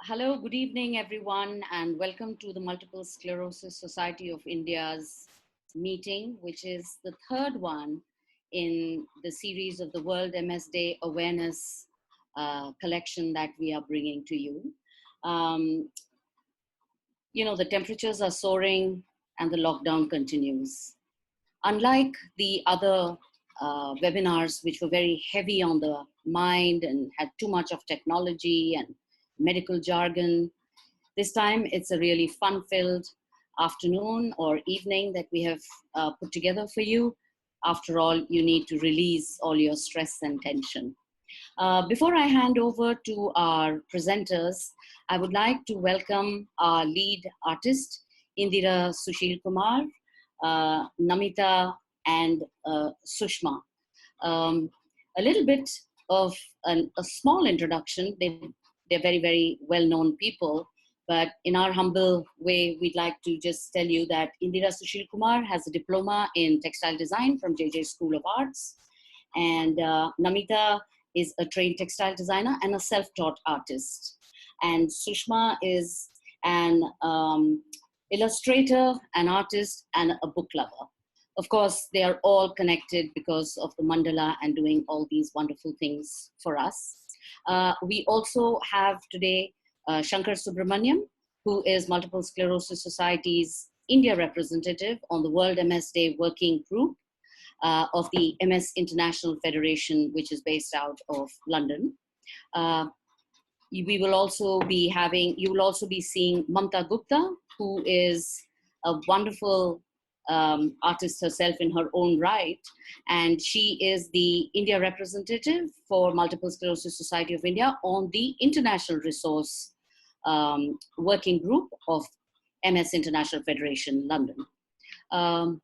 Hello, good evening, everyone, and welcome to the Multiple Sclerosis Society of India's meeting, which is the third one in the series of the World MS Day Awareness collection that we are bringing to you. Um, the temperatures are soaring and the lockdown continues. Unlike the other webinars, which were very heavy on the mind and had too much of technology and medical jargon, this time it's a really fun-filled afternoon or evening that we have put together for you. After all, you need to release all your stress and tension. Before I hand over to our presenters, I would like to welcome our lead artist, Indira Sushil Kumar, Namita, and Sushma. A little bit of a small introduction. They're very, very well-known people, but in our humble way, we'd like to just tell you that Indira Sushil Kumar has a diploma in textile design from JJ School of Arts, and Namita is a trained textile designer and a self-taught artist. And Sushma is an illustrator, an artist, and a book lover. Of course, they are all connected because of the mandala and doing all these wonderful things for us. We also have today Shankar Subramaniam, who is Multiple Sclerosis Society's India representative on the World MS Day Working Group of the MS International Federation, which is based out of London. You will also be seeing Mamta Gupta, who is a wonderful artist herself in her own right, and she is the India representative for Multiple Sclerosis Society of India on the International Resource Working Group of MS International Federation, London.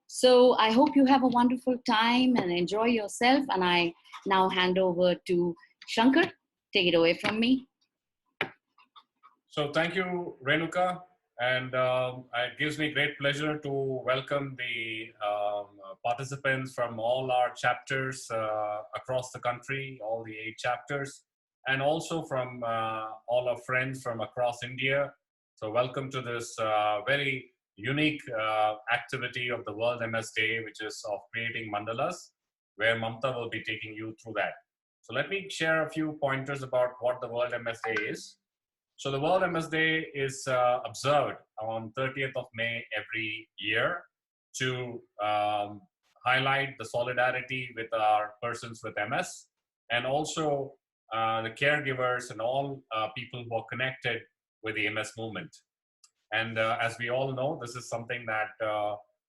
So I hope you have a wonderful time and enjoy yourself, and I now hand over to Shankar. Take it away from me. So thank you, Renuka. And it gives me great pleasure to welcome the participants from all our chapters across the country, all the 8 chapters, and also from all our friends from across India. So welcome to this very unique activity of the World MS Day, which is of creating mandalas, where Mamta will be taking you through that. So let me share a few pointers about what the World MS Day is. So the World MS Day is observed on 30th of May every year to highlight the solidarity with our persons with MS, and also the caregivers and all people who are connected with the MS movement. And as we all know, this is something that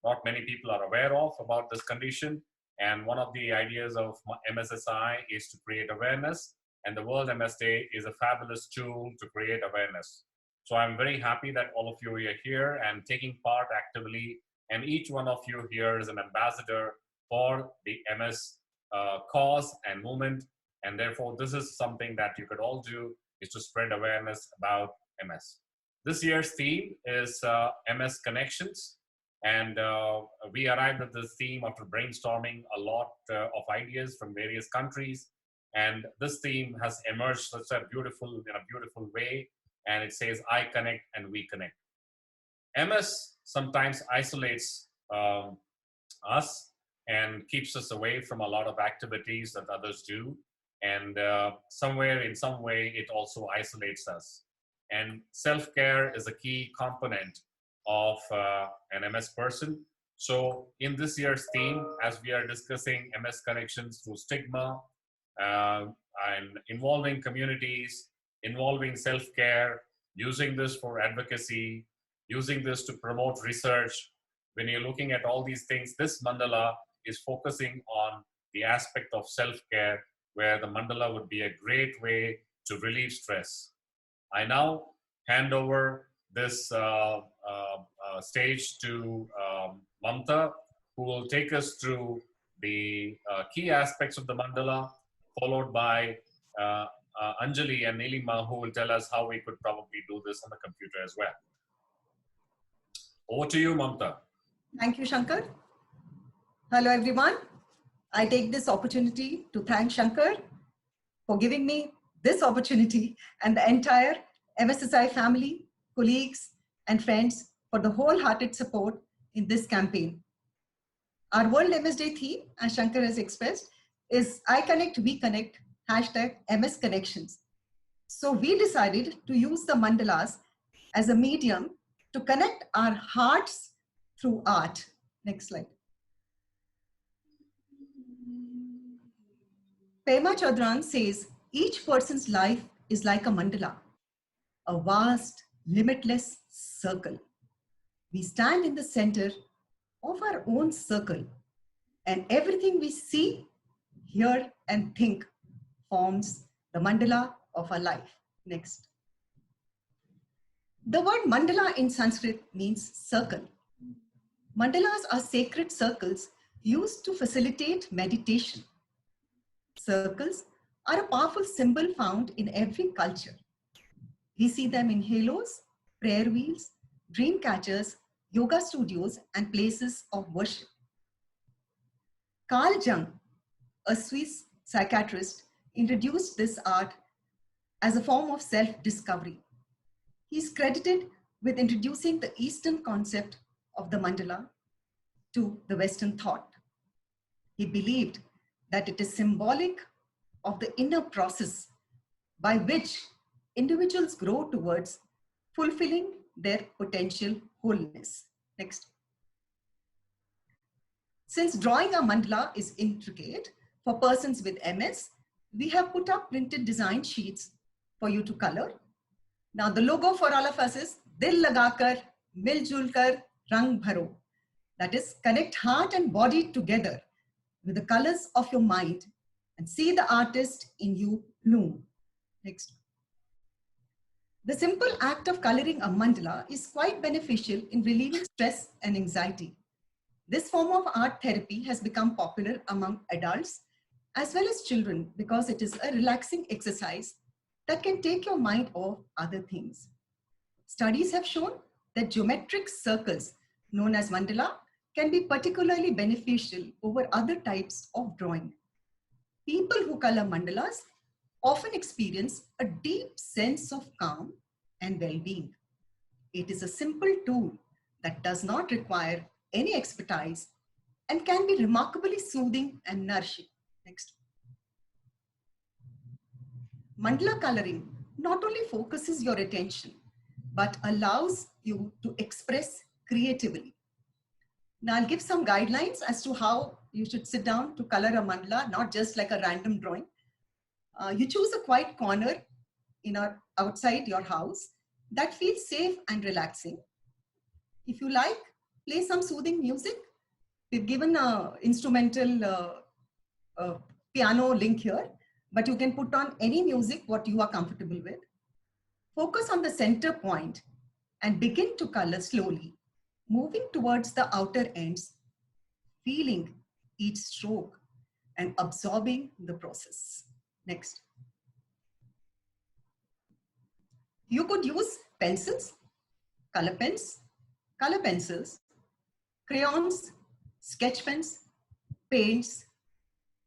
not many people are aware of about this condition. And one of the ideas of MSSI is to create awareness. And the World MS Day is a fabulous tool to create awareness. So I'm very happy that all of you are here and taking part actively. And each one of you here is an ambassador for the MS cause and movement. And therefore, this is something that you could all do, is to spread awareness about MS. This year's theme is MS Connections. And we arrived at this theme after brainstorming a lot of ideas from various countries. And this theme has emerged in a beautiful way. And it says, I connect and we connect. MS sometimes isolates us and keeps us away from a lot of activities that others do. And somewhere, in some way, it also isolates us. And self-care is a key component of an MS person. So in this year's theme, as we are discussing MS connections through stigma, and involving communities, involving self-care, using this for advocacy, using this to promote research. When you're looking at all these things, this mandala is focusing on the aspect of self-care, where the mandala would be a great way to relieve stress. I now hand over this stage to Mamta, who will take us through the key aspects of the mandala, followed by Anjali and Nilima, who will tell us how we could probably do this on the computer as well. Over to you, Mamta. Thank you, Shankar. Hello, everyone. I take this opportunity to thank Shankar for giving me this opportunity and the entire MSSI family, colleagues, and friends for the wholehearted support in this campaign. Our World MS Day theme, as Shankar has expressed, is I Connect, We Connect, hashtag MS Connections. So we decided to use the mandalas as a medium to connect our hearts through art. Next slide. Pema Chodron says, each person's life is like a mandala, a vast, limitless circle. We stand in the center of our own circle, and everything we see, hear, and think forms the mandala of our life. Next. The word mandala in Sanskrit means circle. Mandalas are sacred circles used to facilitate meditation. Circles are a powerful symbol found in every culture. We see them in halos, prayer wheels, dream catchers, yoga studios, and places of worship. Carl Jung, a Swiss psychiatrist, introduced this art as a form of self-discovery. He is credited with introducing the Eastern concept of the mandala to the Western thought. He believed that it is symbolic of the inner process by which individuals grow towards fulfilling their potential wholeness. Next. Since drawing a mandala is intricate for persons with MS, we have put up printed design sheets for you to color. Now the logo for all of us is Dil Lagakar, Miljul Kar, Rang Bharo. That is, connect heart and body together with the colors of your mind and see the artist in you bloom. Next. The simple act of coloring a mandala is quite beneficial in relieving stress and anxiety. This form of art therapy has become popular among adults as well as children because it is a relaxing exercise that can take your mind off other things. Studies have shown that geometric circles, known as mandala, can be particularly beneficial over other types of drawing. People who color mandalas often experience a deep sense of calm and well-being. It is a simple tool that does not require any expertise and can be remarkably soothing and nourishing. Next. Mandala coloring not only focuses your attention, but allows you to express creatively. Now I'll give some guidelines as to how you should sit down to color a mandala, not just like a random drawing. You choose a quiet corner outside your house that feels safe and relaxing. If you like, play some soothing music. We've given an instrumental piano link here, but you can put on any music what you are comfortable with. Focus on the center point and begin to color slowly, moving towards the outer ends, feeling each stroke and absorbing the process. Next. You could use pencils, color pens, color pencils, crayons, sketch pens, paints,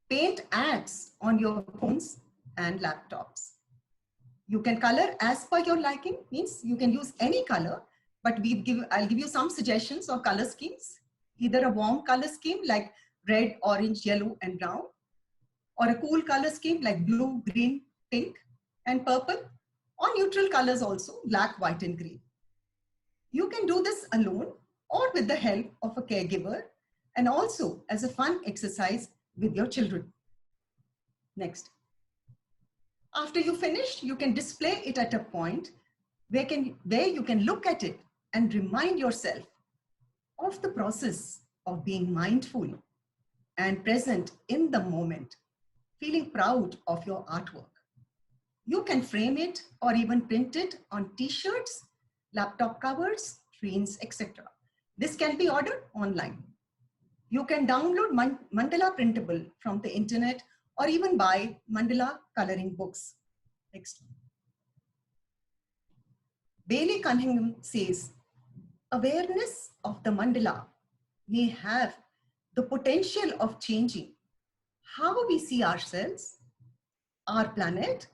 paint ads on your phones and laptops. You can color as per your liking, means you can use any color, but I'll give you some suggestions of color schemes. Either a warm color scheme like red, orange, yellow, and brown, or a cool color scheme like blue, green, pink, and purple, or neutral colors also, black, white, and green. You can do this alone or with the help of a caregiver, and also as a fun exercise with your children. Next. After you finish, you can display it at a point where you can look at it and remind yourself of the process of being mindful and present in the moment, feeling proud of your artwork. You can frame it or even print it on t-shirts, laptop covers, screens, etc. This can be ordered online. You can download mandala printable from the internet or even buy mandala coloring books. Next. Bailey Cunningham says, awareness of the mandala may have the potential of changing how we see ourselves, our planet,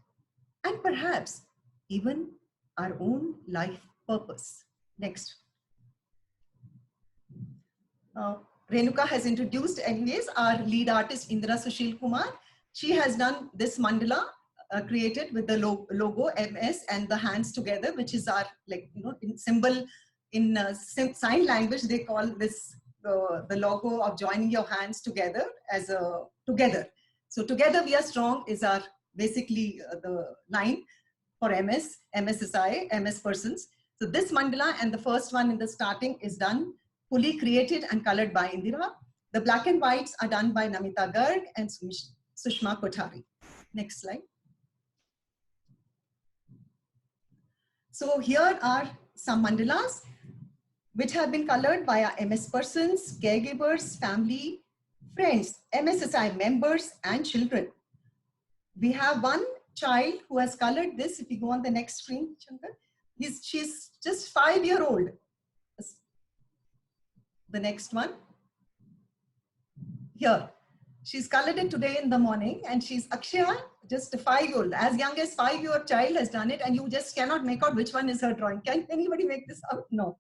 and perhaps even our own life purpose. Next. Renuka has introduced anyways our lead artist Indra Sushil Kumar. She has done this mandala created with the logo MS and the hands together, which is our, like, you know, in symbol, in sign language they call this the logo of joining your hands together as a together. So together we are strong is our basically the line for MS, MSSI, MS persons. So this mandala and the first one in the starting is done, fully created and colored by Indira. The black and whites are done by Namita Garg and Sushma Kothari. Next slide. So here are some mandalas which have been colored by our MS persons, caregivers, family, friends, MSSI members and children. We have one child who has colored this. If you go on the next screen, Shankar, she's just 5-year-old. The next one. Here, she's colored it today in the morning, and she's Akshaya, just a 5-year-old, as young as 5-year-old child has done it, and you just cannot make out which one is her drawing. Can anybody make this out? No.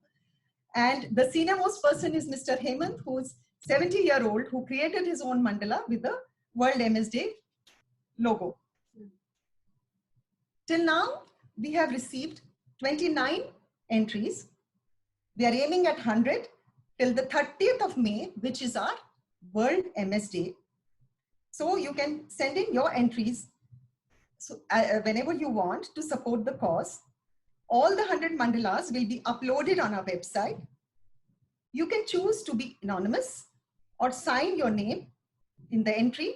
And the senior most person is Mr. Hemant, who's 70-year-old, who created his own mandala with the World MS Day logo. Till now, we have received 29 entries. We are aiming at 100 till the 30th of May, which is our World MS Day. So you can send in your entries so, whenever you want to support the cause. All the 100 mandalas will be uploaded on our website. You can choose to be anonymous or sign your name in the entry.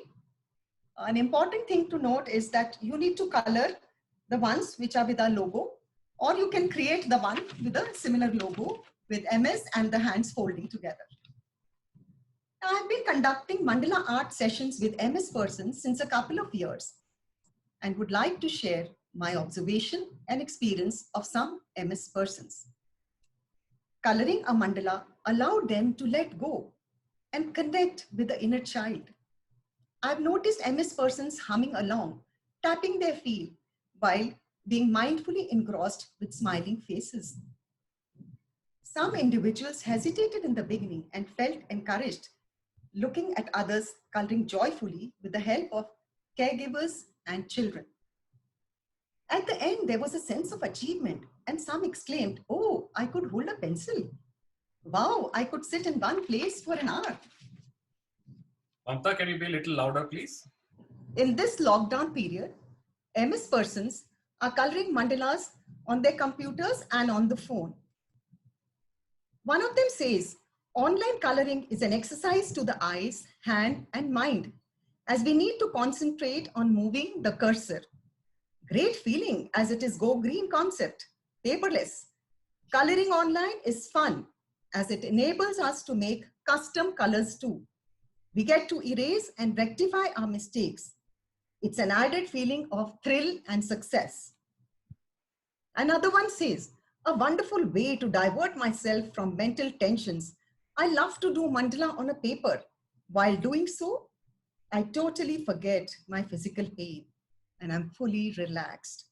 An important thing to note is that you need to color the ones which are with our logo, or you can create the one with a similar logo with MS and the hands folding together. Now, I've been conducting mandala art sessions with MS persons since a couple of years and would like to share my observation and experience of some MS persons. Coloring a mandala allowed them to let go and connect with the inner child. I've noticed MS persons humming along, tapping their feet while being mindfully engrossed with smiling faces. Some individuals hesitated in the beginning and felt encouraged, looking at others coloring joyfully with the help of caregivers and children. At the end, there was a sense of achievement, and some exclaimed, "Oh, I could hold a pencil. Wow, I could sit in one place for an hour." Mamta, can you be a little louder, please? In this lockdown period, MS persons are coloring mandalas on their computers and on the phone. One of them says, online coloring is an exercise to the eyes, hand, and mind, as we need to concentrate on moving the cursor. Great feeling, as it is Go Green concept, paperless. Coloring online is fun, as it enables us to make custom colors too. We get to erase and rectify our mistakes. It's an added feeling of thrill and success. Another one says, a wonderful way to divert myself from mental tensions. I love to do mandala on a paper. While doing so, I totally forget my physical pain and I'm fully relaxed.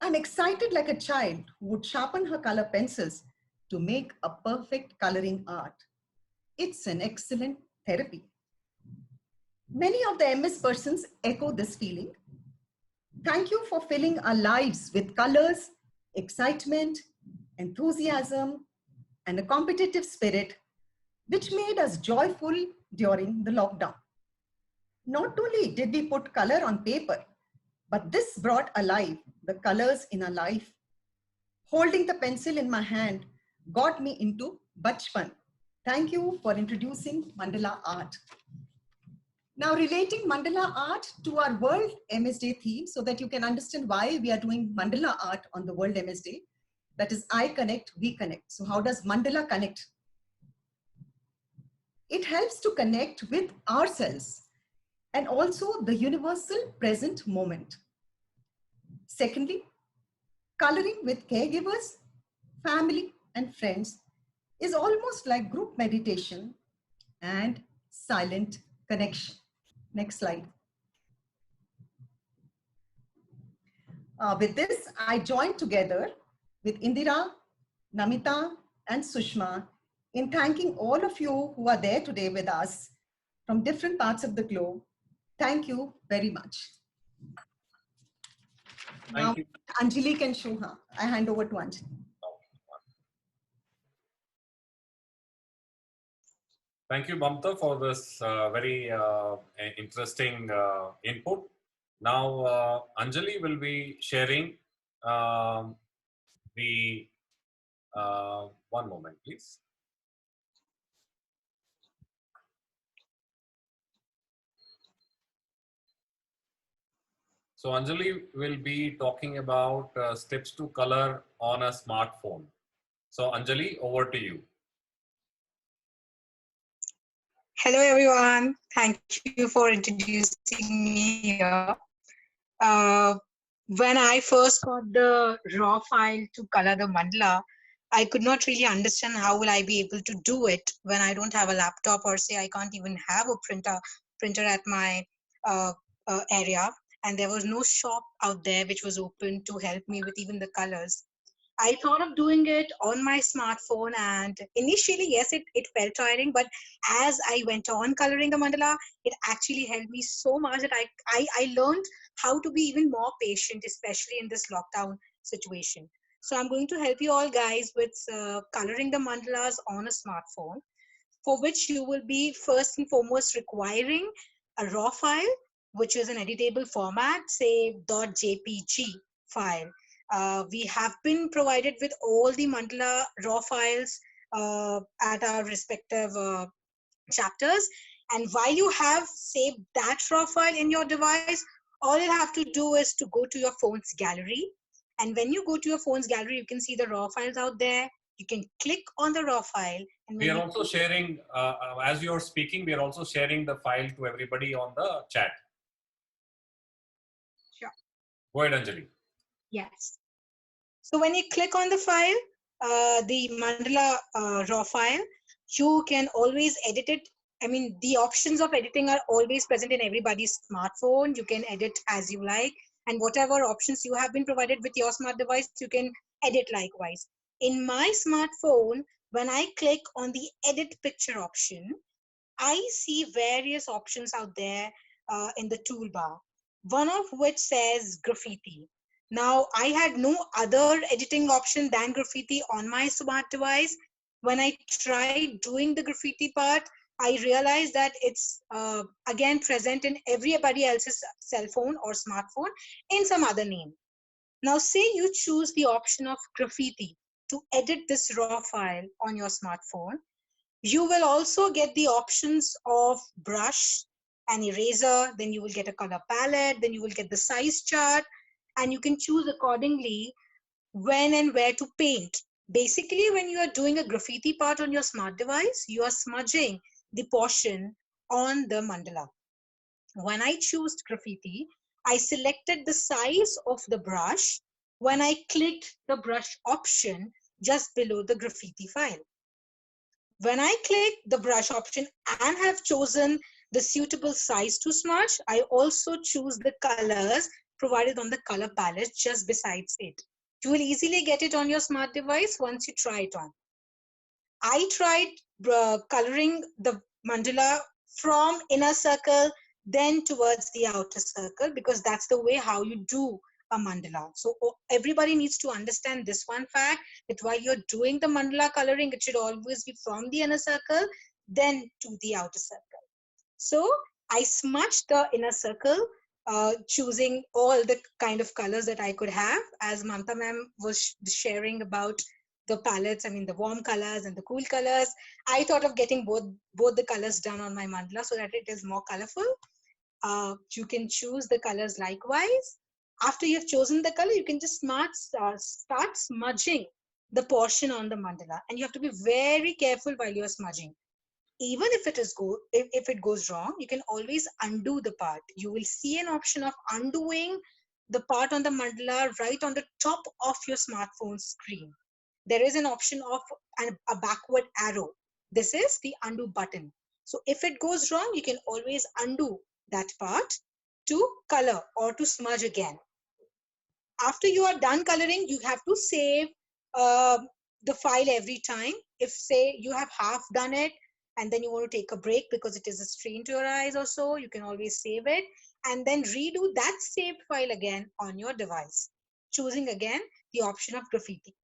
I'm excited like a child who would sharpen her color pencils to make a perfect coloring art. It's an excellent therapy. Many of the MS persons echo this feeling. Thank you for filling our lives with colors, excitement, enthusiasm, and a competitive spirit, which made us joyful during the lockdown. Not only did we put color on paper, but this brought alive the colors in our life. Holding the pencil in my hand got me into bachpan. Thank you for introducing mandala art. Now, relating mandala art to our World MS Day theme so that you can understand why we are doing mandala art on the World MS Day. That is, I connect, we connect. So how does mandala connect? It helps to connect with ourselves and also the universal present moment. Secondly, coloring with caregivers, family, and friends is almost like group meditation and silent connection. Next slide. With this, I joined together with Indira, Namita, and Sushma in thanking all of you who are there today with us from different parts of the globe. Thank you very much. Now, Thank you. Anjali and Shuha. I hand over to Anjali. Thank you, Mamta, for this very interesting input. Now, Anjali will be sharing the, one moment, please. So Anjali will be talking about steps to color on a smartphone. So Anjali, over to you. Hello everyone, thank you for introducing me here. When I first got the raw file to color the mandala, I could not really understand how will I be able to do it when I don't have a laptop, or say I can't even have a printer at my area, and there was no shop out there which was open to help me with even the colors. I thought of doing it on my smartphone, and initially, yes, it felt tiring, but as I went on coloring the mandala, it actually helped me so much that I learned how to be even more patient, especially in this lockdown situation. So I'm going to help you all guys with coloring the mandalas on a smartphone, for which you will be first and foremost requiring a raw file, which is an editable format, say .jpg file. We have been provided with all the mandala raw files at our respective chapters. And while you have saved that raw file in your device, all you have to do is to go to your phone's gallery. And when you go to your phone's gallery, you can see the raw files out there. You can click on the raw file. And We are also sharing, as you're speaking, we are also sharing the file to everybody on the chat. Sure. Go ahead, Anjali. Yes. So when you click on the file, the mandala raw file, you can always edit it. I mean, the options of editing are always present in everybody's smartphone. You can edit as you like, and whatever options you have been provided with your smart device, you can edit likewise. In my smartphone, when I click on the edit picture option, I see various options out there in the toolbar, one of which says graffiti. Now, I had no other editing option than graffiti on my smart device. When I tried doing the graffiti part, I realized that it's again present in everybody else's cell phone or smartphone in some other name. Now, say you choose the option of graffiti to edit this raw file on your smartphone. You will also get the options of brush and eraser, then you will get a color palette, then you will get the size chart, and you can choose accordingly when and where to paint. Basically, when you are doing a graffiti part on your smart device, you are smudging the portion on the mandala. When I choose graffiti, I selected the size of the brush when I clicked the brush option just below the graffiti file. When I click the brush option and have chosen the suitable size to smudge, I also choose the colors provided on the color palette just besides it. You will easily get it on your smart device once you try it on. I tried coloring the mandala from inner circle, then towards the outer circle, because that's the way how you do a mandala. So everybody needs to understand this one fact, that while you're doing the mandala coloring, it should always be from the inner circle, then to the outer circle. So I smudged the inner circle, choosing all the kind of colors that I could have, as Mamta ma'am was sharing about the palettes, I mean the warm colors and the cool colors. I thought of getting both the colors done on my mandala so that it is more colorful. You can choose the colors likewise. After you've chosen the color, you can just start smudging the portion on the mandala, and you have to be very careful while you're smudging. Even if it goes wrong, you can always undo the part. You will see an option of undoing the part on the mandala right on the top of your smartphone screen. There is an option of a backward arrow. This is the undo button. So if it goes wrong, you can always undo that part to color or to smudge again. After you are done coloring, you have to save uh, the file every time. If say you have half done it and then you want to take a break because it is a strain to your eyes or so, you can always save it and then redo that saved file again on your device, choosing again the option of graffiti.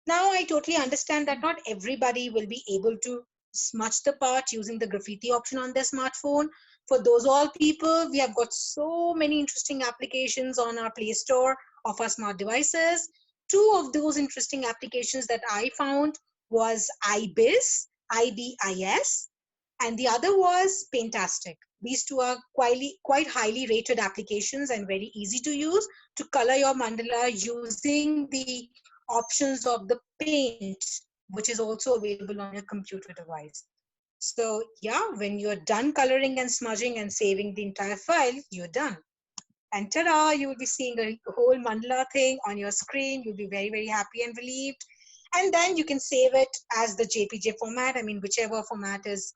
Now I totally understand that not everybody will be able to smudge the part using the graffiti option on their smartphone. For those all people, we have got so many interesting applications on our Play Store of our smart devices. Two of those interesting applications that I found was IBIS, IBIS, and the other was Paintastic. These two are quite highly rated applications and very easy to use to color your mandala using the options of the paint, which is also available on your computer device. So yeah, when you're done coloring and smudging and saving the entire file, you're done. And ta-da, you will be seeing a whole mandala thing on your screen. You'll be very, very happy and relieved. And then you can save it as the JPG format. I mean, whichever format is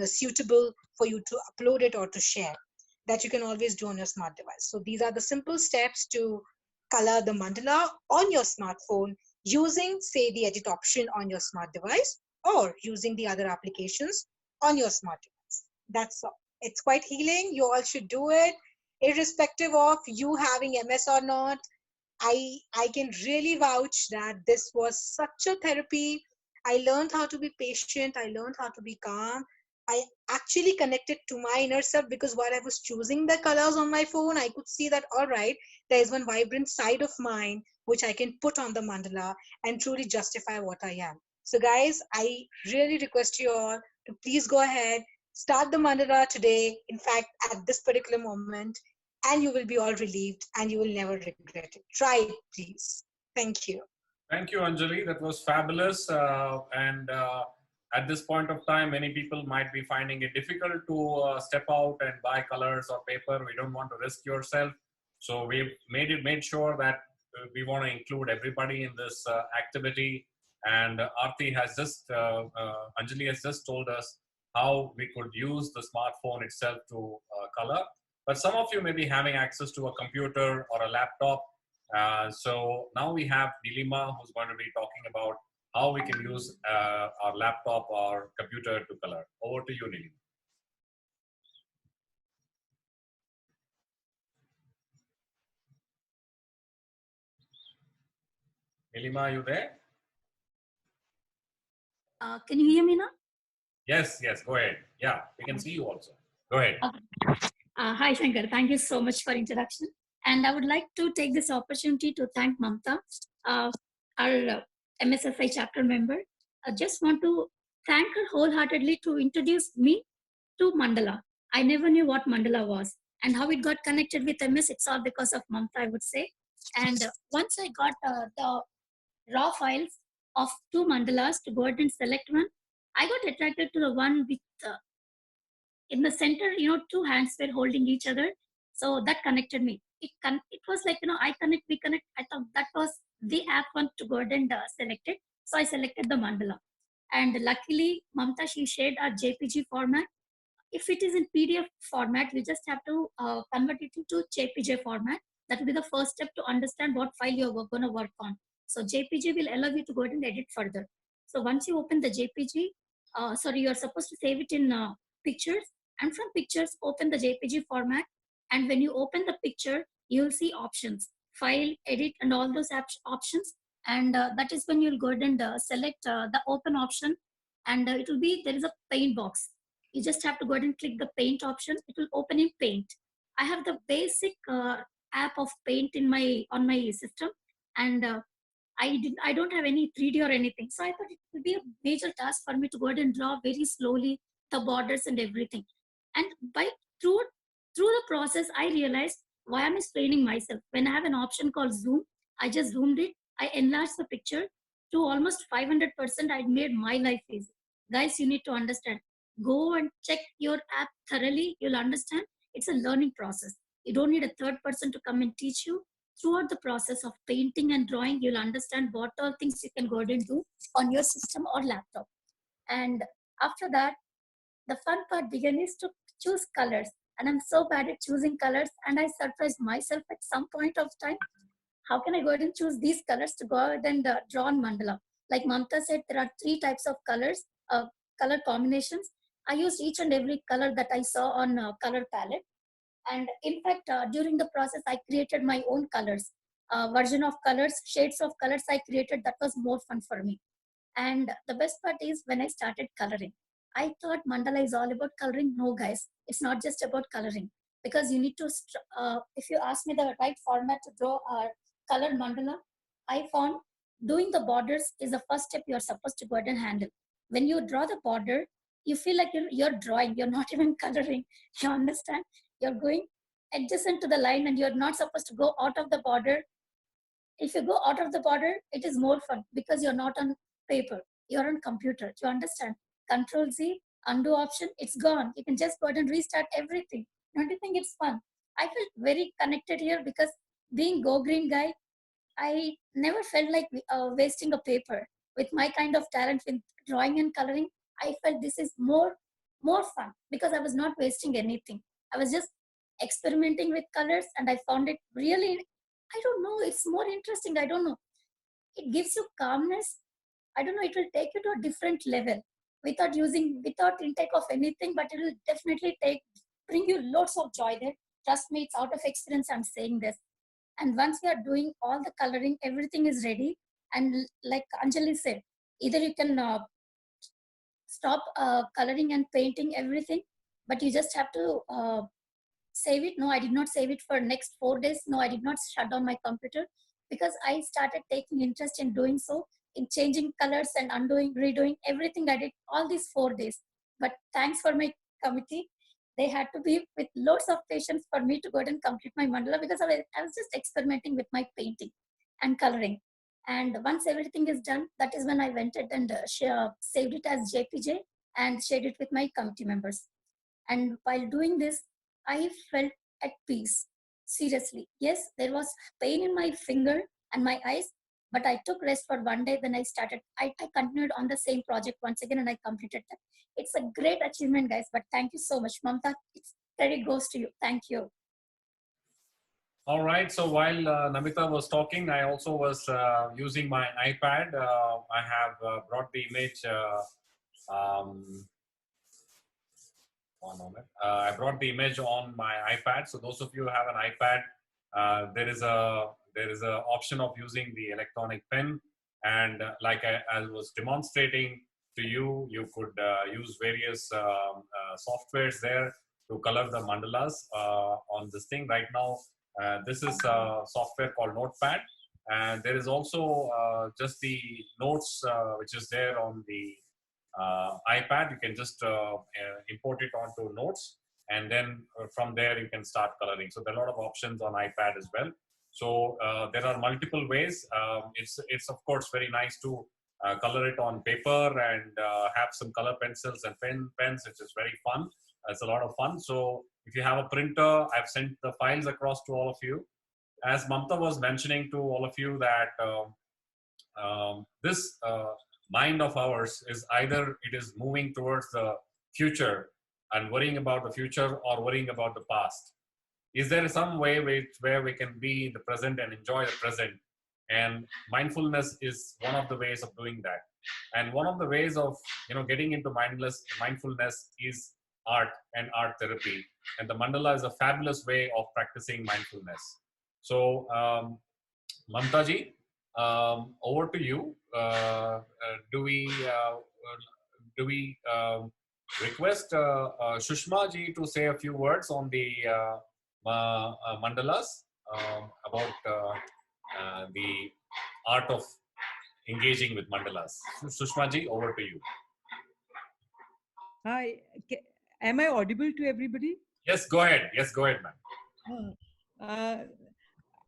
suitable for you to upload it or to share. That you can always do on your smart device. So these are the simple steps to color the mandala on your smartphone using, say, the edit option on your smart device or using the other applications on your smart device. That's all. It's quite healing. You all should do it irrespective of you having MS or not. I can really vouch that this was such a therapy. I learned how to be patient. I learned how to be calm. I actually connected to my inner self because while I was choosing the colors on my phone, I could see that, all right, there is one vibrant side of mine which I can put on the mandala and truly justify what I am. So guys, I really request you all to please go ahead, start the mandala today. In fact, at this particular moment, and you will be all relieved and you will never regret it. Try it, please. Thank you. Thank you, Anjali. That was fabulous. And at this point of time, many people might be finding it difficult to step out and buy colors or paper. We don't want to risk yourself. So we've made sure that we want to include everybody in this activity. And Aarti has just, Anjali has just told us how we could use the smartphone itself to color. But some of you may be having access to a computer or a laptop. So now we have Nilima, who's going to be talking about how we can use our laptop or computer to color. Over to you, Nilima. Nilima, are you there? Can you hear me now? Yes, go ahead. Yeah, we can see you also. Go ahead. Hi, Shankar. Thank you so much for introduction. And I would like to take this opportunity to thank Mamta, our MSFI chapter member. I just want to thank her wholeheartedly to introduce me to Mandala. I never knew what Mandala was and how it got connected with MS. It's all because of Mamta, I would say. And once I got the raw files of two mandalas to go ahead and select one, I got attracted to the one with in the center, two hands were holding each other. So that connected me. It was like, I connect, we connect. I thought that was the app one to go ahead and select it. So I selected the mandala. And luckily, Mamta, she shared a JPG format. If it is in PDF format, you just have to convert it into JPG format. That will be the first step to understand what file you're going to work on. So JPG will allow you to go ahead and edit further. So once you open the JPG, you're supposed to save it in pictures, and from pictures, open the JPG format. And when you open the picture, you'll see options, file, edit, and all those options. And that is when you'll go ahead and select the open option. And there is a paint box. You just have to go ahead and click the paint option. It will open in paint. I have the basic app of paint on my system. And I don't have any 3D or anything. So I thought it would be a major task for me to go ahead and draw very slowly the borders and everything. And through the process, I realized why I'm explaining myself. When I have an option called zoom, I just zoomed it. I enlarged the picture to almost 500%. I made my life easy. Guys, you need to understand. Go and check your app thoroughly. You'll understand. It's a learning process. You don't need a third person to come and teach you. Throughout the process of painting and drawing, you'll understand what all things you can go ahead and do on your system or laptop. And after that, the fun part began is to choose colors. And I'm so bad at choosing colors, and I surprised myself at some point of time. how can I go ahead and choose these colors to go ahead and draw on mandala? Like Mamta said, there are 3 types of colors, color combinations. I used each and every color that I saw on color palette. And in fact, during the process, I created my own colors, version of colors, shades of colors I created. That was more fun for me. And the best part is when I started coloring, I thought mandala is all about coloring. No, guys, it's not just about coloring, because you need to, if you ask me the right format to draw a color mandala, I found doing the borders is the first step you're supposed to go ahead and handle. When you draw the border, you feel like you're drawing, you're not even coloring. You understand? You're going adjacent to the line and you're not supposed to go out of the border. If you go out of the border, it is more fun because you're not on paper, you're on computer. You understand? Control Z, undo option, it's gone. You can just go ahead and restart everything. Don't you think it's fun? I felt very connected here because being Go Green guy, I never felt like wasting a paper. With my kind of talent with drawing and coloring, I felt this is more fun because I was not wasting anything. I was just experimenting with colors and I found it really, I don't know, it's more interesting. I don't know. It gives you calmness. I don't know, it will take you to a different level without intake of anything, but it will definitely bring you lots of joy there. Trust me, it's out of experience I'm saying this. And once we are doing all the coloring, everything is ready. And like Anjali said, either you can stop coloring and painting everything, but you just have to save it. No, I did not save it for next 4 days. No, I did not shut down my computer because I started taking interest in doing so, in changing colors and undoing, redoing everything I did all these 4 days. But thanks for my committee. They had to be with lots of patience for me to go ahead and complete my mandala because I was just experimenting with my painting and coloring. And once everything is done, that is when I went ahead and saved it as JPJ and shared it with my committee members. And while doing this, I felt at peace. Seriously. Yes, there was pain in my finger and my eyes, but I took rest for 1 day. Then I continued on the same project once again and I completed that. It's a great achievement, guys, but thank you so much. Mamta, credit goes to you. Thank you. All right. So while Namita was talking, I also was using my iPad. I have brought the image. One moment. I brought the image on my iPad. So those of you who have an iPad, there is a option of using the electronic pen, and like I was demonstrating to you, you could use various softwares there to color the mandalas on this thing. Right now, this is a software called Notepad, and there is also just the notes which is there on the iPad. You can just import it onto notes, and then from there you can start coloring. So there are a lot of options on iPad as well. So there are multiple ways. It's of course very nice to color it on paper and have some color pencils and pens, which is very fun. It's a lot of fun. So if you have a printer, I've sent the files across to all of you. As Mamta was mentioning to all of you that this mind of ours is either it is moving towards the future and worrying about the future or worrying about the past. Is there some way where we can be in the present and enjoy the present? And mindfulness is one of the ways of doing that. And one of the ways of getting into mindfulness is art and art therapy. And the mandala is a fabulous way of practicing mindfulness. So Mamta ji, over to you. Do we request Shushma ji to say a few words on the mandalas about the art of engaging with mandalas? Sushma ji, over to you. Hi, am I audible to everybody? Yes, go ahead. Yes, go ahead, ma'am.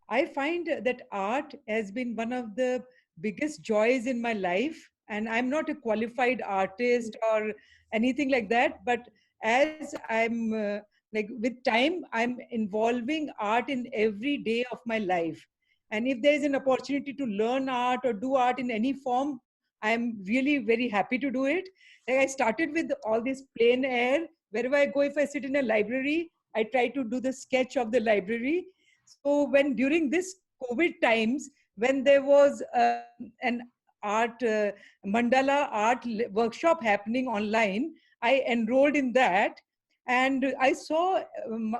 I find that art has been one of the biggest joys in my life, and I'm not a qualified artist or anything like that, but as I'm like with time, I'm involving art in every day of my life. And if there is an opportunity to learn art or do art in any form, I'm really very happy to do it. Like I started with all this plein air. Wherever I go, if I sit in a library, I try to do the sketch of the library. So when during this COVID times when there was an art mandala art workshop happening online. I enrolled in that, and I saw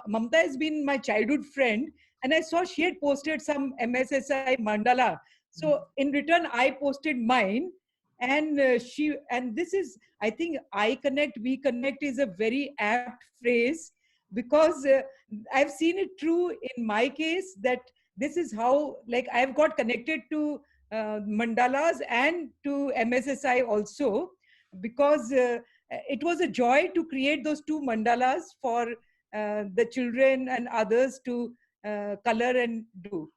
Mamta has been my childhood friend, and I saw she had posted some MSSI mandala. So in return, I posted mine, and this is, I think, I connect, we connect is a very apt phrase, because I've seen it true in my case, that this is how, like, I've got connected to mandalas and to MSSI also, because it was a joy to create those two mandalas for the children and others to color and do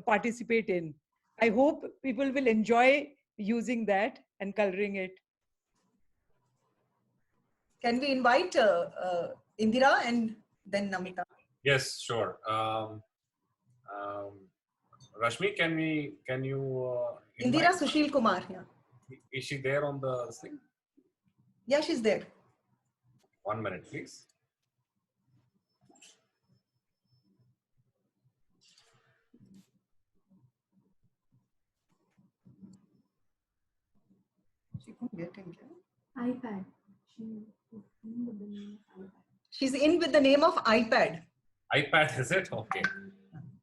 participate in. I hope people will enjoy using that and coloring it. Can we invite Indira and then Namita? Yes, sure. Rashmi, can you Indira Sushil Kumar. Yeah. Is she there on the thing? Yeah, she's there. 1 minute, please. She couldn't get in. iPad. She's in with the name of iPad. iPad, is it? Okay.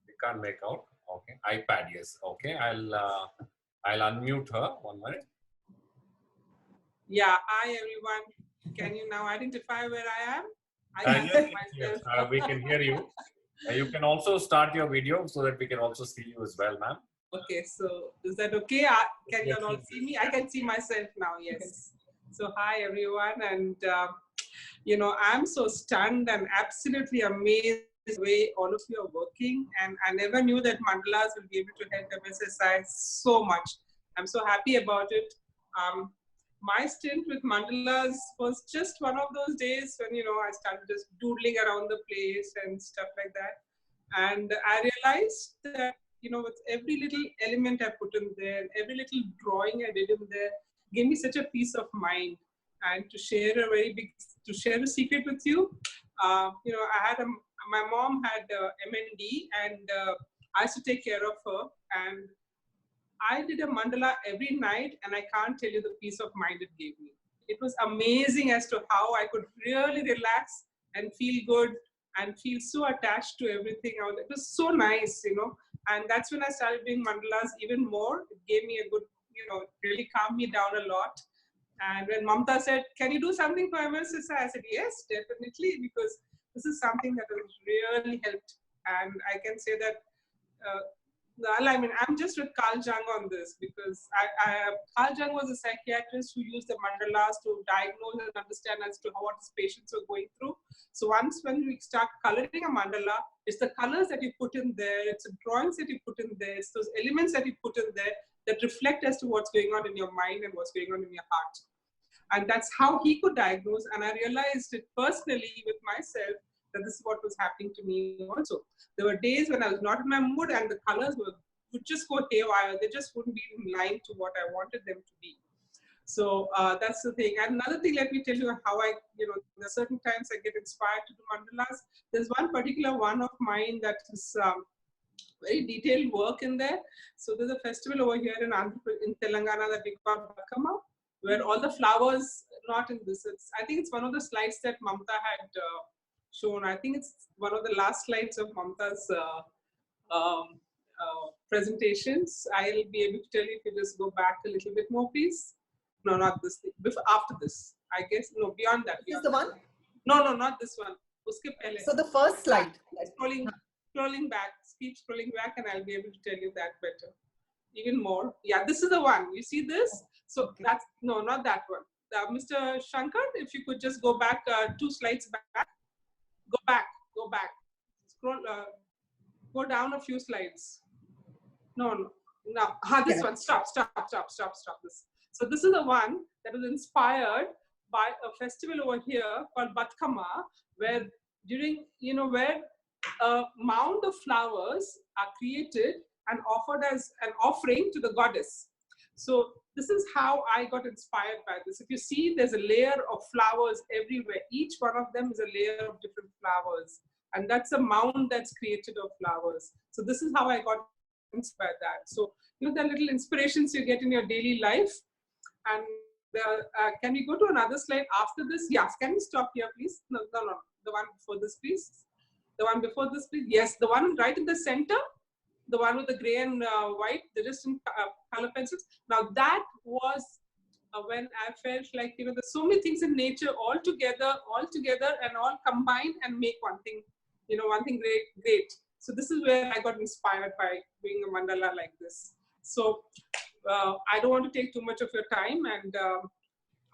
We can't make out. Okay. iPad, yes. Okay. I'll unmute her. 1 minute. Yeah, hi everyone. Can you now identify where I am? Yes, we can hear you. You can also start your video so that we can also see you as well, ma'am. Okay, so is that okay? Can you all see me? I can see myself now, yes. So hi everyone, and you know, I'm so stunned and absolutely amazed the way all of you are working, and I never knew that mandalas will be able to help MSSI so much. I'm so happy about it. My stint with mandalas was just one of those days when, you know, I started just doodling around the place and stuff like that. And I realized that, you know, with every little element I put in there, every little drawing I did in there, gave me such a peace of mind. And to share a secret with you, you know, my mom had MND, and I used to take care of her. And I did a mandala every night, and I can't tell you the peace of mind it gave me. It was amazing as to how I could really relax and feel good and feel so attached to everything. It was so nice, you know. And that's when I started doing mandalas even more. It gave me a good, you know, really calmed me down a lot. And when Mamta said, "Can you do something for MSSI?" I said, "Yes, definitely," because this is something that has really helped. And I can say that I mean, I'm just with Carl Jung on this, because Carl Jung was a psychiatrist who used the mandalas to diagnose and understand as to what his patients were going through. So once when we start coloring a mandala, it's the colors that you put in there, it's the drawings that you put in there, it's those elements that you put in there that reflect as to what's going on in your mind and what's going on in your heart. And that's how he could diagnose. And I realized it personally with myself, that this is what was happening to me also. There were days when I was not in my mood, and the colors would just go haywire. They just wouldn't be in line to what I wanted them to be. So that's the thing. And another thing, let me tell you how you know, there are certain times I get inspired to do mandalas. There's one particular one of mine that is very detailed work in there. So there's a festival over here in Telangana that we call Batkama, where all the flowers, not in this, I think it's one of the slides that Mamta had shown. I think it's one of the last slides of Mamta's presentations. I'll be able to tell you if you just go back a little bit more, please. No, not this thing. After this, I guess. No, beyond that. Is the one? No, not this one. So the first slide. Scrolling back. Keep scrolling back, and I'll be able to tell you that better. Even more. Yeah, this is the one. You see this? So okay. That's no, not that one. Mr. Shankar, if you could just go back 2 slides back. Go back. Scroll. Go down a few slides. No. This one. Stop. This. So this is the one that was inspired by a festival over here called Batkama, where where a mound of flowers are created and offered as an offering to the goddess. So this is how I got inspired by this. If you see, there's a layer of flowers everywhere. Each one of them is a layer of different flowers. And that's a mound that's created of flowers. So this is how I got by that. So, you know, the little inspirations you get in your daily life. And can we go to another slide after this? Yes, can we stop here, please? No, the one before this, please. The one before this, please. Yes, the one right in the center, the one with the gray and white, the distant color pencils. Now that was when I felt like, you know, there's so many things in nature all together and all combined and make one thing, you know, one thing great. So this is where I got inspired by doing a mandala like this. So I don't want to take too much of your time, and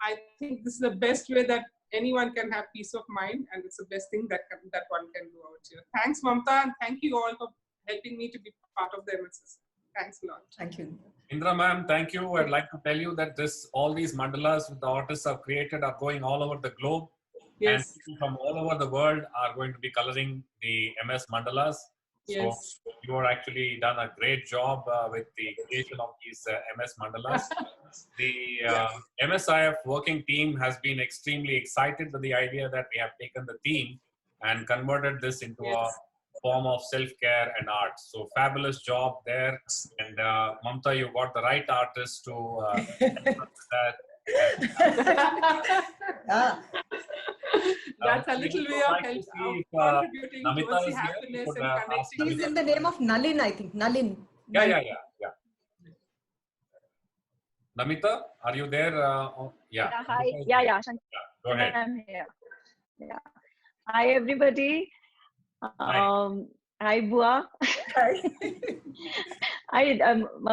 I think this is the best way that anyone can have peace of mind, and it's the best thing that one can do out here. Thanks, Mamta, and thank you all for helping me to be part of the MSS. Thanks a lot. Thank you. Indra ma'am, thank you. I'd like to tell you that all these mandalas that the artists have created are going all over the globe. Yes. And people from all over the world are going to be coloring the MS mandalas. Yes. So you are actually done a great job with the creation of these MS mandalas. The MSIF working team has been extremely excited with the idea that we have taken the theme and converted this into a form of self-care and art. So fabulous job there. And Mamta, you got the right artist to that. That's a little way of contributing towards the happiness and connecting. He's in the name of Nalin, I think. Nalin. Yeah. Namita, are you there? Yeah. Hi. Yeah. Go ahead. I'm here. Yeah. Hi, everybody. Hi, Bua.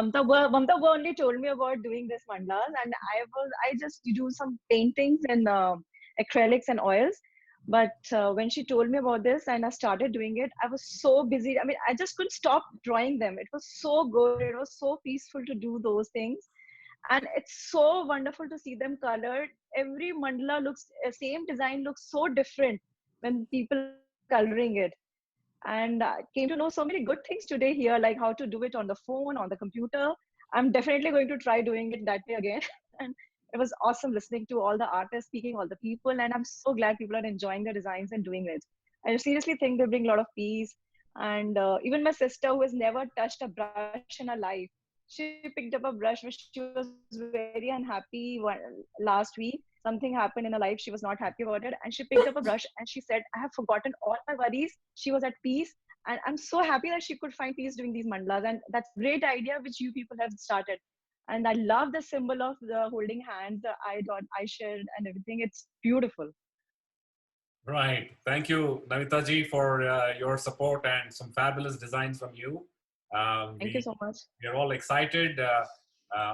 Mamta only told me about doing this mandalas, and I just do some paintings and acrylics and oils. But when she told me about this and I started doing it, I was so busy. I mean, I just couldn't stop drawing them. It was so good. It was so peaceful to do those things. And it's so wonderful to see them colored. Every mandala same design looks so different when people are coloring it. And I came to know so many good things today here, like how to do it on the phone, on the computer. I'm definitely going to try doing it that way again. And it was awesome listening to all the artists speaking, all the people. And I'm so glad people are enjoying the designs and doing it. I seriously think they bring a lot of peace. And even my sister, who has never touched a brush in her life, she picked up a brush which she was very unhappy last week. Something happened in her life. She was not happy about it. And she picked up a brush and she said, I have forgotten all my worries. She was at peace. And I'm so happy that she could find peace doing these mandalas. And that's a great idea which you people have started. And I love the symbol of the holding hands, the I shared and everything. It's beautiful. Right. Thank you, Namita ji, for your support and some fabulous designs from you. Thank you so much. We're all excited.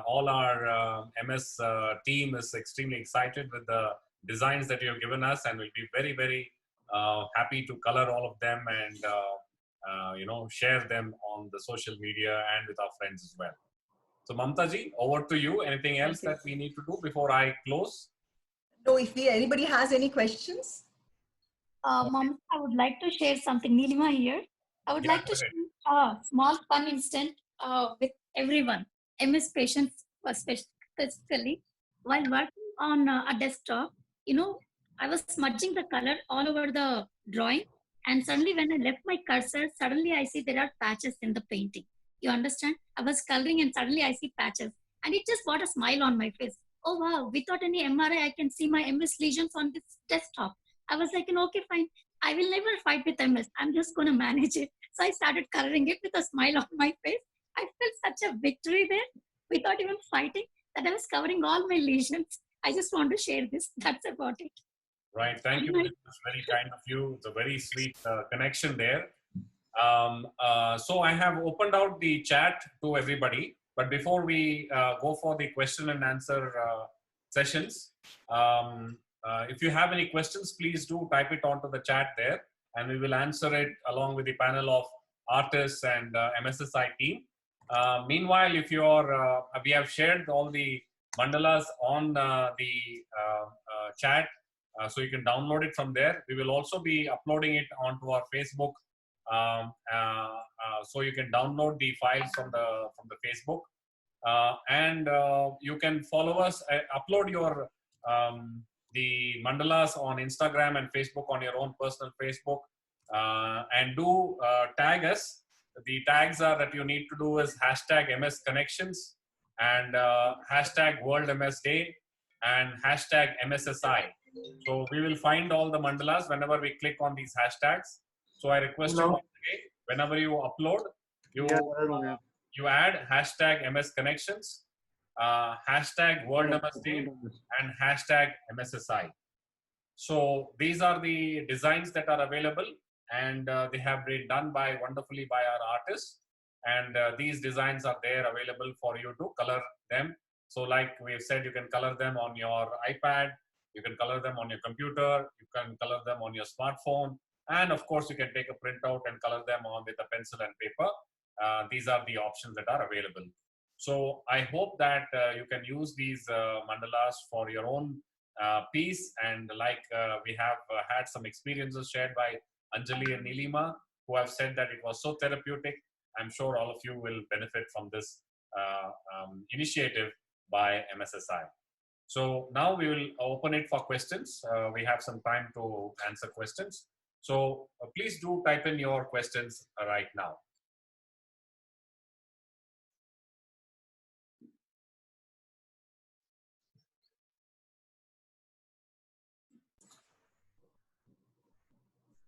All our MS team is extremely excited with the designs that you have given us, and we'll be very, very happy to color all of them and share them on the social media and with our friends as well. So Mamta ji, over to you. Anything else that we need to do before I close? No, if anybody has any questions. Mamta, I would like to share something. Nilima here. I would like to share a small fun instant with everyone. MS patients specifically. While working on a desktop, I was smudging the color all over the drawing, and suddenly when I left my cursor, suddenly I see there are patches in the painting. You understand? I was coloring and suddenly I see patches, and it just brought a smile on my face. Oh wow, without any MRI, I can see my MS lesions on this desktop. I was like, okay, fine. I will never fight with MS. I'm just going to manage it. So I started coloring it with a smile on my face. I felt such a victory there without even fighting, that I was covering all my lesions. I just want to share this. That's about it. Right. Thank you. It's very kind of you. It's a very sweet connection there. So I have opened out the chat to everybody. But before we go for the question and answer sessions, if you have any questions, please do type it onto the chat there, and we will answer it along with the panel of artists and MSSI team. Meanwhile, if you're, we have shared all the mandalas on the chat, so you can download it from there. We will also be uploading it onto our Facebook, so you can download the files from the Facebook, and you can follow us. Upload your the mandalas on Instagram and Facebook on your own personal Facebook, and do tag us the tags are that you need to do is hashtag MS Connections and hashtag World MS Day and hashtag MSSI. So we will find all the mandalas whenever we click on these hashtags. So I request you once again, whenever you upload, you add hashtag MS Connections, hashtag World MS Day, and hashtag MSSI. So these are the designs that are available, and they have been done wonderfully by our artists. And these designs are there available for you to color them. So like we've said, you can color them on your iPad, you can color them on your computer, you can color them on your smartphone, and of course you can take a printout and color them on with a pencil and paper. These are the options that are available. So I hope that you can use these mandalas for your own piece, and like we have had some experiences shared by Anjali and Nilima, who have said that it was so therapeutic. I'm sure all of you will benefit from this initiative by MSSI. So now we will open it for questions. We have some time to answer questions. So please do type in your questions right now.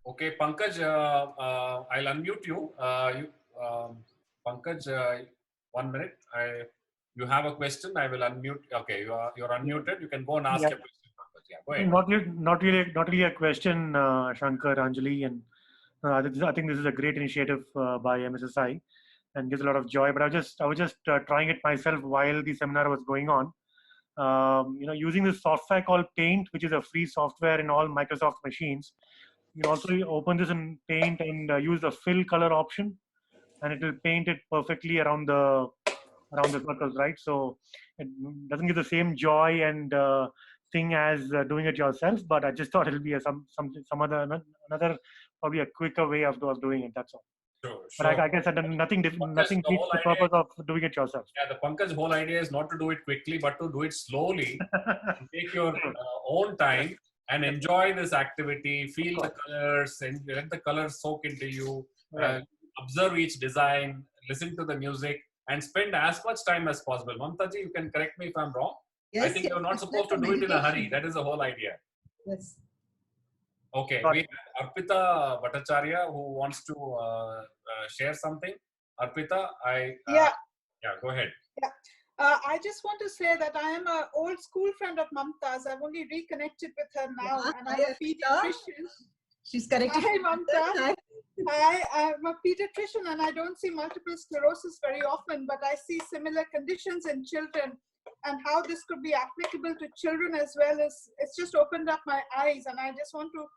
Okay, Pankaj, I'll unmute you. Pankaj, 1 minute. You have a question. I will unmute. Okay, you're unmuted. You can go and ask your question, Pankaj. Yeah, go ahead. Not really a question, Shankar, Anjali, and I think this is a great initiative by MSSI and gives a lot of joy. But I was just trying it myself while the seminar was going on. Using this software called Paint, which is a free software in all Microsoft machines. You can also open this in Paint and use the fill color option, and it will paint it perfectly around the circles, right? So it doesn't give the same joy and thing as doing it yourself. But I just thought it'll be another probably a quicker way of doing it. That's all. Sure. But I guess nothing beats the purpose of doing it yourself. Yeah, the Pankaj whole idea is not to do it quickly, but to do it slowly. Take your own time and enjoy this activity. Feel the colors and let the colors soak into you. Observe each design, listen to the music, and spend as much time as possible. Mamta ji, you can correct me if I'm wrong. Yes, I think you're not supposed to do it in a hurry. That is the whole idea. Yes. Okay, we have Arpita Bhattacharya who wants to share something. Arpita, yeah, go ahead. Yeah. I just want to say that I am an old school friend of Mamta's. I've only reconnected with her now, and I'm a pediatrician. She's corrected. Hi, Mamta. Hi, I'm a pediatrician, and I don't see multiple sclerosis very often, but I see similar conditions in children, and how this could be applicable to children as well. It's just opened up my eyes, and I just want to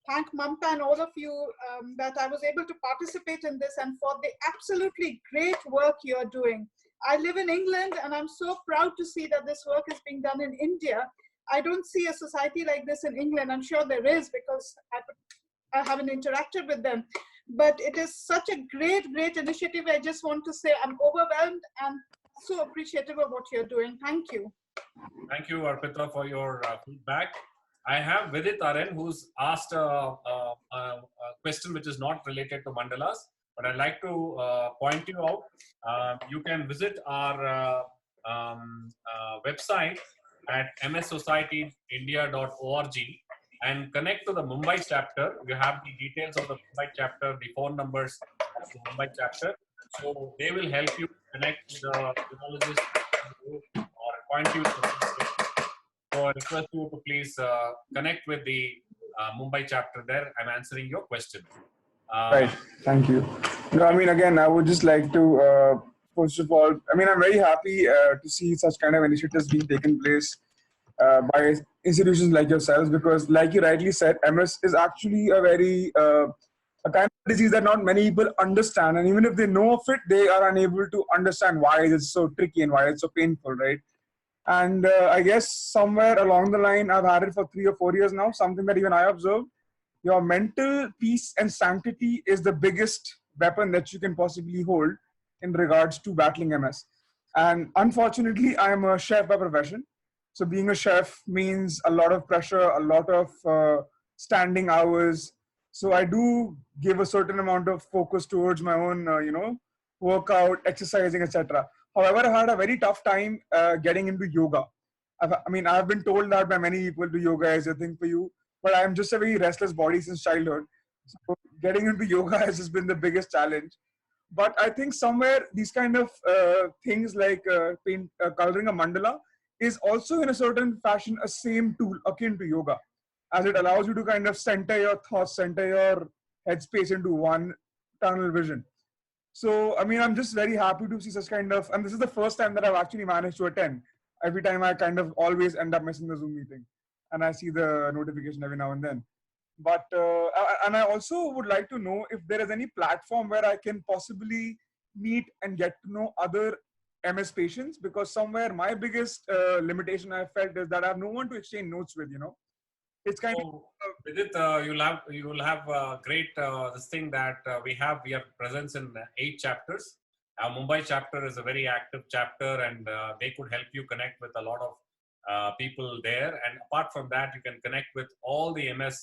thank Mamta and all of you that I was able to participate in this, and for the absolutely great work you're doing. I live in England, and I'm so proud to see that this work is being done in India. I don't see a society like this in England. I'm sure there is, because I haven't interacted with them. But it is such a great, great initiative. I just want to say I'm overwhelmed and so appreciative of what you're doing. Thank you. Thank you, Arpita, for your feedback. I have Vidit Aren, who's asked a question which is not related to mandalas, but I'd like to point you out. You can visit our website at mssocietyinindia.org and connect to the Mumbai chapter. You have the details of the Mumbai chapter, the phone numbers of the Mumbai chapter. So they will help you connect to the urologist or point you to the So I request you to please connect with the Mumbai chapter there. I'm answering your question. Right. Thank you. No, I mean, again, I would just like to, first of all, I mean, I'm very happy to see such kind of initiatives being taken place by institutions like yourselves, because like you rightly said, MS is actually a very, a kind of disease that not many people understand. And even if they know of it, they are unable to understand why it's so tricky and why it's so painful, right? And I guess somewhere along the line, I've had it for 3 or 4 years now, something that even I observed. Your mental peace and sanctity is the biggest weapon that you can possibly hold in regards to battling MS. And unfortunately, I'm a chef by profession. So being a chef means a lot of pressure, a lot of standing hours. So I do give a certain amount of focus towards my own, workout, exercising, etc. However, I had a very tough time getting into yoga. I've been told that by many people, do yoga is a thing for you, but I'm just a very restless body since childhood. So getting into yoga has just been the biggest challenge. But I think somewhere these kind of things like coloring a mandala is also in a certain fashion a same tool akin to yoga, as it allows you to kind of center your thoughts, center your headspace into one tunnel vision. So, I'm just very happy to see such kind of, and this is the first time that I've actually managed to attend. Every time I kind of always end up missing the Zoom meeting, and I see the notification every now and then. But, and I also would like to know if there is any platform where I can possibly meet and get to know other MS patients, because somewhere my biggest limitation I felt is that I have no one to exchange notes with, It's kind of Vidit, you will have great this thing that we have presence in 8 chapters. Our Mumbai chapter is a very active chapter, and they could help you connect with a lot of people there. And apart from that, you can connect with all the MS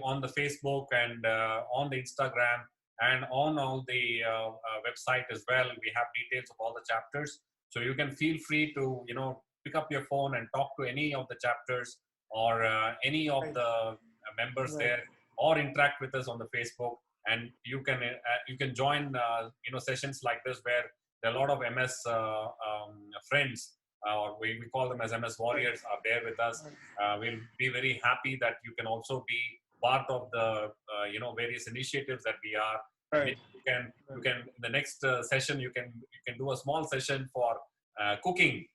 on the Facebook and on the Instagram and on all the website as well. We have details of all the chapters, so you can feel free to pick up your phone and talk to any of the chapters or any of the members there, or interact with us on the Facebook. And you can join sessions like this where there are a lot of MS friends, or we call them as MS warriors, are there with us. We'll be very happy that you can also be part of the various initiatives that we are. Right. You can in the next session you can do a small session for cooking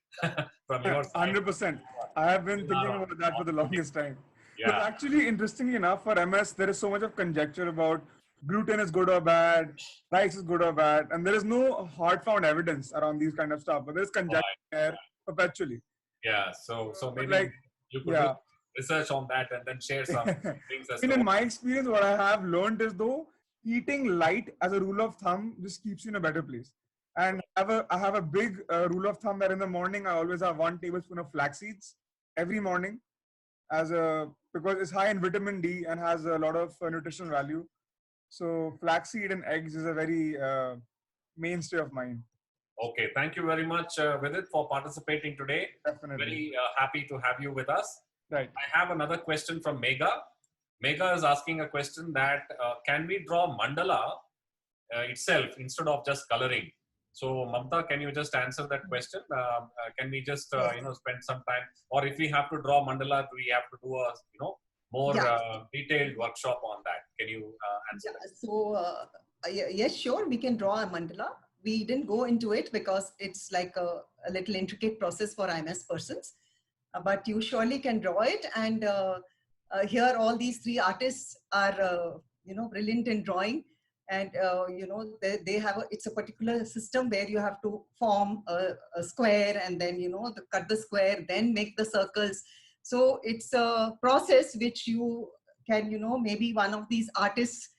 from your side. 100%. I have been thinking about that for the longest time. Yeah. But actually, interestingly enough, for MS, there is so much of conjecture about gluten is good or bad, rice is good or bad, and there is no hard-found evidence around these kind of stuff. But there is conjecture there perpetually. Yeah. So maybe like, you could do research on that and then share some things as well. In my experience, what I have learned is though eating light as a rule of thumb just keeps you in a better place. And I have a big rule of thumb that in the morning I always have 1 tablespoon of flax seeds every morning, because it's high in vitamin D and has a lot of nutritional value. So flaxseed and eggs is a very mainstay of mine. Okay, thank you very much, Vidit, for participating today. Definitely. Very happy to have you with us. Right. I have another question from Megha. Megha is asking a question that can we draw mandala itself instead of just coloring? So Mamta, can you just answer that question? Can we just spend some time, or if we have to draw mandala, do we have to do a more detailed workshop on that? Can you answer that? So yes, sure, we can draw a mandala. We didn't go into it because it's like a little intricate process for MS persons, but you surely can draw it. And here all these 3 artists are brilliant in drawing. And they have it's a particular system where you have to form a square, and then cut the square, then make the circles. So it's a process which you can maybe one of these artists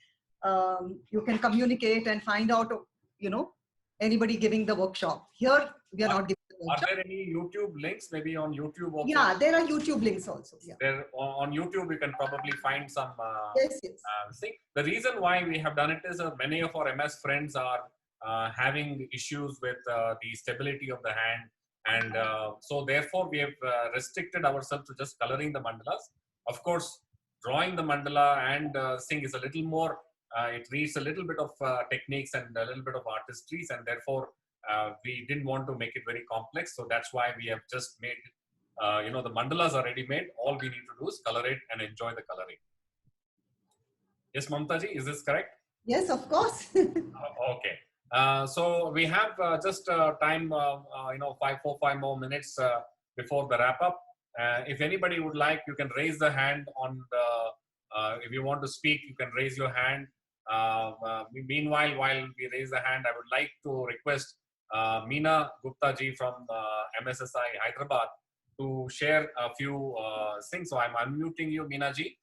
you can communicate and find out anybody giving the workshop. Here we are not giving the workshop. Are there any YouTube links? Maybe on YouTube also? Yeah, there are YouTube links also. Yeah. There on YouTube you can probably find some yes. thing. The reason why we have done it is many of our MS friends are having issues with the stability of the hand, and so therefore we have restricted ourselves to just coloring the mandalas. Of course, drawing the mandala and seeing is a little more, it needs a little bit of techniques and a little bit of artistry, and therefore we didn't want to make it very complex. So that's why we have just made, the mandalas are ready made. All we need to do is color it and enjoy the coloring. Yes, Mamtaji, is this correct? Yes, of course. Okay. So we have just time, 5 more minutes before the wrap up. If anybody would like, you can raise the hand on the, if you want to speak, you can raise your hand. Meanwhile, while we raise the hand, I would like to request Meena Gupta ji from MSSI Hyderabad to share a few things. So I'm unmuting you, Meena ji.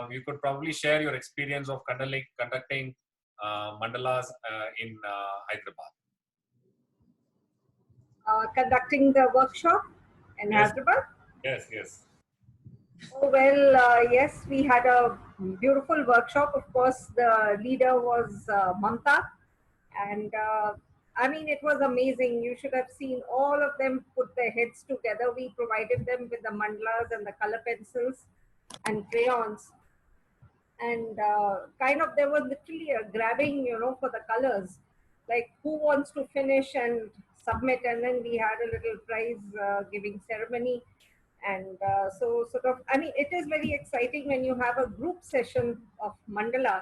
You could probably share your experience of conducting mandalas in Hyderabad. Conducting the workshop in Hyderabad? Yes, yes. Oh, well, yes, we had a beautiful workshop. Of course, the leader was Mamta, and I mean, it was amazing. You should have seen all of them put their heads together. We provided them with the mandalas and the color pencils and crayons, and kind of there was literally a grabbing, for the colors, like who wants to finish and submit. And then we had a little prize giving ceremony. And so sort of, I mean, it is very exciting when you have a group session of mandala.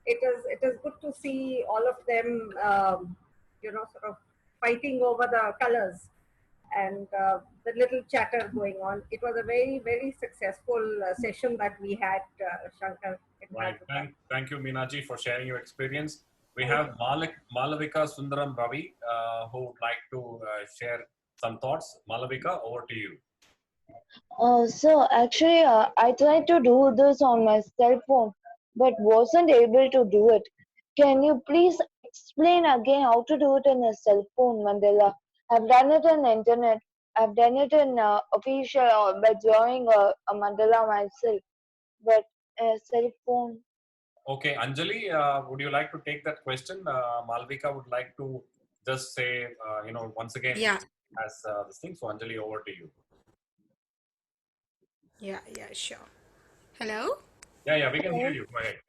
It is good to see all of them, sort of fighting over the colors and the little chatter going on. It was a very, very successful session that we had, Shankar. Right. Thank you, Meenaji, for sharing your experience. We have Malavika Sundaram Ravi, who would like to share some thoughts. Malavika, over to you. So actually, I tried to do this on my cell phone, but wasn't able to do it. Can you please explain again how to do it in a cell phone mandala? I've done it on the internet. I've done it in official by drawing a mandala myself, but a cell phone. Okay, Anjali, would you like to take that question? Malvika would like to just say, once again, as this thing. So, Anjali, over to you. Yeah, sure. Hello? Yeah, we can hear you. Go ahead.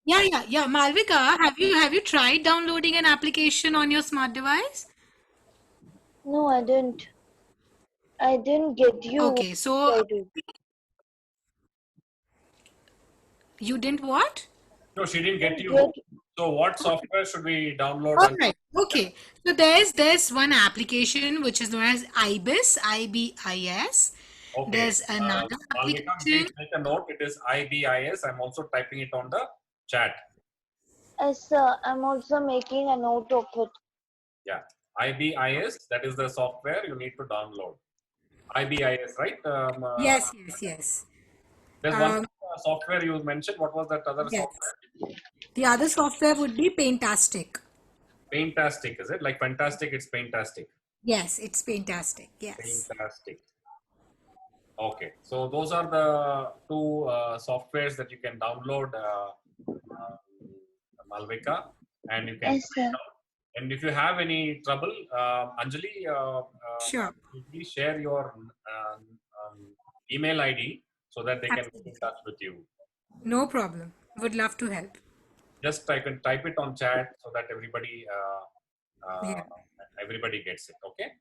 Yeah. Malvika, have you tried downloading an application on your smart device? No, I didn't. I didn't get you. Okay, so you didn't what? No, she didn't get you. So what software should we download? All right. Okay. So there's one application which is known as IBIS, IBIS. Okay. There's another application. Please make a note. It is IBIS. I'm also typing it on the chat. Yes, sir. I'm also making a note of it. Yeah. IBIS. That is the software you need to download. IBIS, right? Yes. There's one software you mentioned. What was that other software? The other software would be Paintastic. Paintastic, is it? Like fantastic, it's Paintastic. Yes, it's Paintastic. Yes. Paintastic. Okay. So those are the two softwares that you can download, Malvika. And you can... Yes, sir. And if you have any trouble, Anjali, sure. Please share your email ID so that they can get in touch with you. No problem. Would love to help. Just I can type it on chat so that everybody everybody gets it. Okay.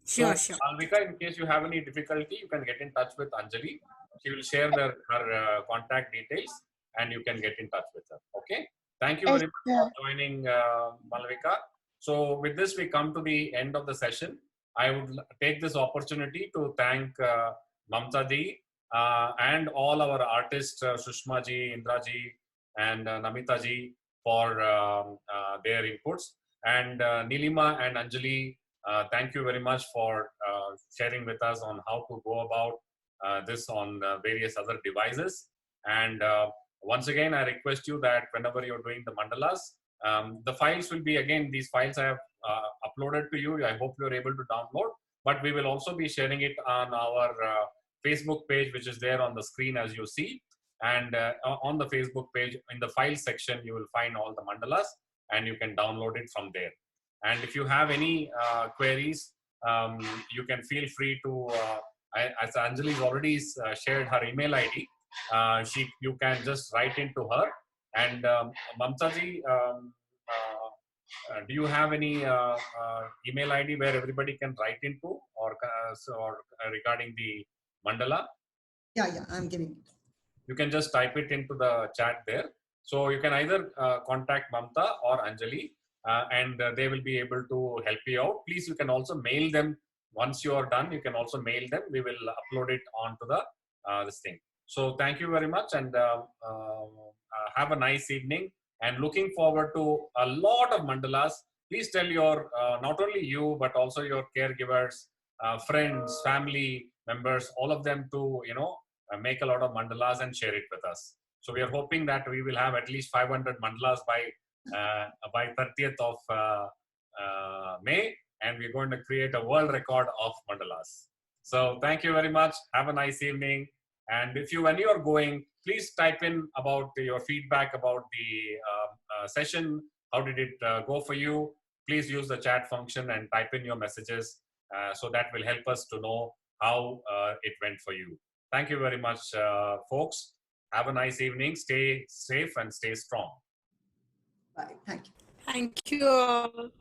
Sure. Malvika, in case you have any difficulty, you can get in touch with Anjali. She will share her contact details and you can get in touch with her. Okay. Thank you very much for joining, Malvika. So with this, we come to the end of the session. I would take this opportunity to thank Mamta ji and all our artists, Sushma ji, Indra ji, and Namita ji for their inputs. And Nilima and Anjali, thank you very much for sharing with us on how to go about this on various other devices. And once again, I request you that whenever you're doing the mandalas, the files will be, again, these files I have uploaded to you. I hope you're able to download, but we will also be sharing it on our Facebook page, which is there on the screen as you see. And on the Facebook page, in the file section, you will find all the mandalas and you can download it from there. And if you have any queries, you can feel free to, as Anjali's already shared her email ID, you can just write into her. And Mamta ji, do you have any email ID where everybody can write into or regarding the mandala? Yeah, I'm giving it. You can just type it into the chat there. So you can either contact Mamta or Anjali and they will be able to help you out. Please, you can also mail them. Once you are done, you can also mail them. We will upload it onto the this thing. So thank you very much and have a nice evening and looking forward to a lot of mandalas. Please tell your, not only you, but also your caregivers, friends, family members, all of them to, make a lot of mandalas and share it with us. So we are hoping that we will have at least 500 mandalas by 30th of May, and we're going to create a world record of mandalas. So thank you very much. Have a nice evening. And if you, when you are going, please type in about your feedback about the session. How did it go for you? Please use the chat function and type in your messages. So that will help us to know how it went for you. Thank you very much, folks. Have a nice evening. Stay safe and stay strong. Bye. Thank you. Thank you all.